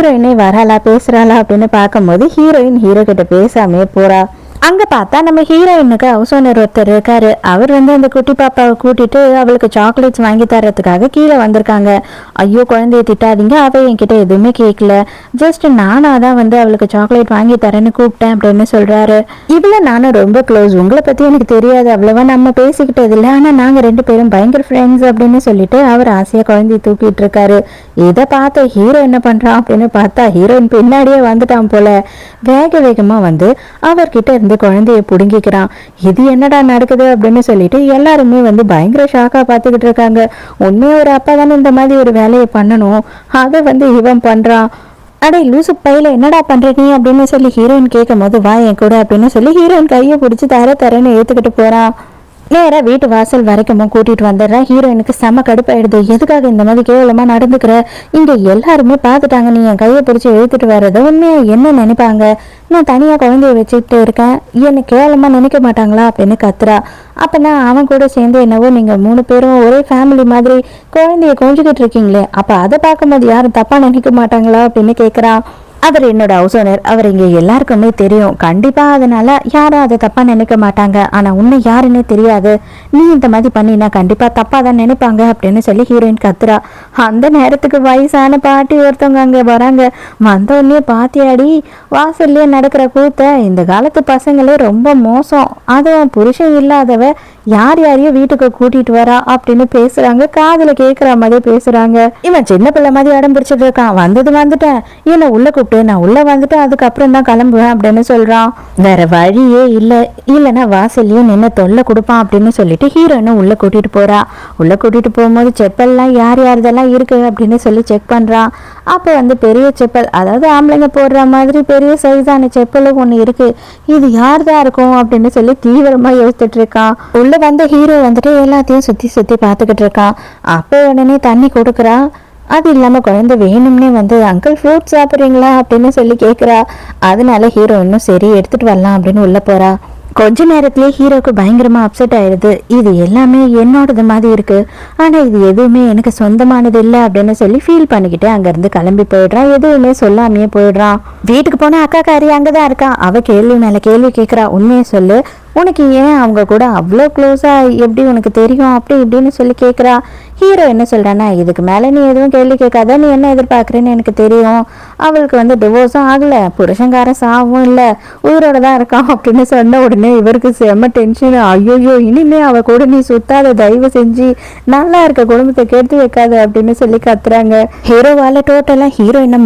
ஹீரோயினே வராளா பேசுறாளா அப்படின்னு பார்க்கும்போது heroine hero கிட்ட பேசாமே போறா. அங்க பார்த்தா நம்ம ஹீரோயினுக்கு ஹவுஸ் ஓனர் ஒருத்தர் இருக்காரு. அவர் அந்த குட்டி பாப்பாவை கூட்டிட்டு அவளுக்கு சாக்லேட்ஸ் வாங்கி தர்றதுக்காக கீழே வந்திருக்காங்க. ஐயோ குழந்தைய திட்டாதீங்க, அவ என்கிட்ட எதுவுமே கேட்கல, ஜஸ்ட் நானா தான் அவளுக்கு சாக்லேட் வாங்கி தரேன்னு கூப்பிட்டேன் அப்படின்னு சொல்றாரு. இவ்வளவு நானும் ரொம்ப க்ளோஸ், உங்களை பத்தி எனக்கு தெரியாது அவ்வளவா நம்ம பேசிக்கிட்டது இல்லை, ஆனா நாங்க 2 பேரும் பயங்கர ஃப்ரெண்ட்ஸ் அப்படின்னு சொல்லிட்டு அவர் ஆசையா குழந்தைய தூக்கிட்டு இருக்காரு. இதை பார்த்த ஹீரோ என்ன பண்றான் அப்படின்னு பார்த்தா ஹீரோயின் பின்னாடியே வந்துட்டான் போல. வேக வேகமா அவர்கிட்ட இருந்து குழந்தைய புடுங்கிக்கிறான். இது என்னடா நடக்குது அப்படின்னு சொல்லிட்டு எல்லாருமே பயங்கர ஷாக்கா பார்த்துக்கிட்டு இருக்காங்க. உண்மையா ஒரு அப்பா தானே இந்த மாதிரி ஒரு வேலையை பண்ணணும், அதை இவன் பண்றான். அடே லூசு பையில என்னடா பண்ற நீ அப்படின்னு சொல்லி ஹீரோயின் கேட்கும் போது வா என் கூட அப்படின்னு சொல்லி ஹீரோயின் கையை பிடிச்சி தரேன்னு ஏத்துக்கிட்டு போறான். நேரா வீட்டு வாசல் வரைக்கும் கூட்டிட்டு வந்துடுறேன். ஹீரோயினுக்கு செம கடுப்பாயிடுது. எதுக்காக இந்த மாதிரி கேவலமா நடந்துக்கிற, இங்க எல்லாருமே பார்த்துட்டாங்க நீ என் கையை பிடிச்சி எழுத்துட்டு வர்றத, உண்மையா என்ன நினைப்பாங்க, நான் தனியா குழந்தைய வச்சுக்கிட்டு இருக்கேன், என்ன கேவலமா நினைக்க மாட்டாங்களா அப்படின்னு கத்துறா. அப்பனா அவன் கூட சேர்ந்து என்னவோ நீங்க 3 பேரும் ஒரே ஃபேமிலி மாதிரி குழந்தைய கொஞ்சிக்கிட்டு இருக்கீங்களே, அப்ப அதை பார்க்கும்போது யாரும் தப்பா நினைக்க மாட்டாங்களா அப்படின்னு கேட்குறான். அவர் என்னோட ஹவுஸ் ஓனர், அவர் இங்க எல்லாருக்குமே தெரியும், கண்டிப்பா அதனால யாரும் அதை தப்பா நினைக்க மாட்டாங்க, ஆனா உன்னை யாருன்னே தெரியாது, நீ இந்த மாதிரி பண்ணினா கண்டிப்பா தப்பா தான் நினைப்பாங்க அப்படின்னு சொல்லி ஹீரோயின் கத்துறா. அந்த நேரத்துக்கு வயசான பாட்டி ஒருத்தவங்க அங்க வராங்க. வந்த உடனே பாத்தியாடி வாசல்லே நடக்கிற கூத்த, இந்த காலத்து பசங்களே ரொம்ப மோசம், அதுவும் புருஷன் இல்லாதவ யார் யாரையும் வீட்டுக்கு கூட்டிட்டு வரா அப்படின்னு பேசுறாங்க. காதுல கேட்கிற மாதிரி பேசுறாங்க. இவன் சின்ன பிள்ளை மாதிரி அடம் பிடிச்சிட்டு இருக்கான். வந்துட்டேன், என்ன உள்ள கூப்பிட்டு நான் உள்ள வந்துட்டு அதுக்கப்புறம் தான் கிளம்புவேன் அப்படின்னு சொல்றான். வேற வழியே இல்லைன்னா வாசல்லையே நின்று தொல்லை கொடுப்பான் அப்படின்னு சொல்லிட்டு ஹீரோயினை உள்ள கூட்டிட்டு போறா. உள்ள கூட்டிட்டு போகும்போது செப்பல்லாம் யார் யாரதெல்லாம் இருக்கு அப்படின்னு சொல்லி செக் பண்றான். அப்போ பெரிய செப்பல், அதாவது ஆம்பளைங்க போடுற மாதிரி பெரிய சைஸான செப்பலும் ஒண்ணு இருக்கு, இது யார்தான் இருக்கும் அப்படின்னு சொல்லி தீவிரமா யோசிச்சுட்டு இருக்கான். உள்ள ஹீரோ எல்லாத்தையும் சுத்தி பார்த்துக்கிட்டு இருக்கான். அப்போ உடனே தண்ணி கொடுக்குறா. அது இல்லாம குழந்தை வேணும்னே அங்கிள் ஃப்ரூட் சாப்பிட்றீங்களா அப்படின்னு சொல்லி கேட்குறா. அதனால ஹீரோ இன்னும் சரி எடுத்துட்டு வரலாம் அப்படின்னு உள்ள போறா. கொஞ்ச நேரத்திலேயே ஹீரோக்கு பயங்கரமா அப்செட் ஆயிடுது. இது எல்லாமே என்னோடது மாதிரி இருக்கு, ஆனா இது எதுவுமே எனக்கு சொந்தமானது இல்லை அப்படின்னு சொல்லி ஃபீல் பண்ணிக்கிட்டு அங்கிருந்து கிளம்பி போயிடுறான். எதுவுமே சொல்லாமையே போயிடுறான். வீட்டுக்கு போனா அக்கா காரி அங்கதான் இருக்கா. அவ கேள்வி மேல கேள்வி கேட்கிறா. உண்மையை சொல்லு, உனக்கு ஏன் அவங்க கூட அவ்வளோ க்ளோஸா எப்படி உனக்கு தெரியும் அப்படி இப்படின்னு சொல்லி கேட்குறா. ஹீரோ என்ன சொல்றான்னா, இதுக்கு மேலே நீ எதுவும் கேள்வி கேட்காத, நீ என்ன எதிர்பார்க்குறேன்னு எனக்கு தெரியும், அவளுக்கு டிவோர்ஸும் ஆகலை, புருஷங்கார சாவும் இல்லை, உயிரோட தான் இருக்கான் அப்படின்னு சொன்ன உடனே இவருக்கு செம்ம டென்ஷன். ஐயோயோ இனிமே அவ கூட நீ சுத்தாத, தயவு செஞ்சு நல்லா இருக்க குடும்பத்தை கெடுத்து வைக்காத அப்படின்னு சொல்லி கத்துறாங்க. ஹீரோவால டோட்டலாக ஹீரோ என்ன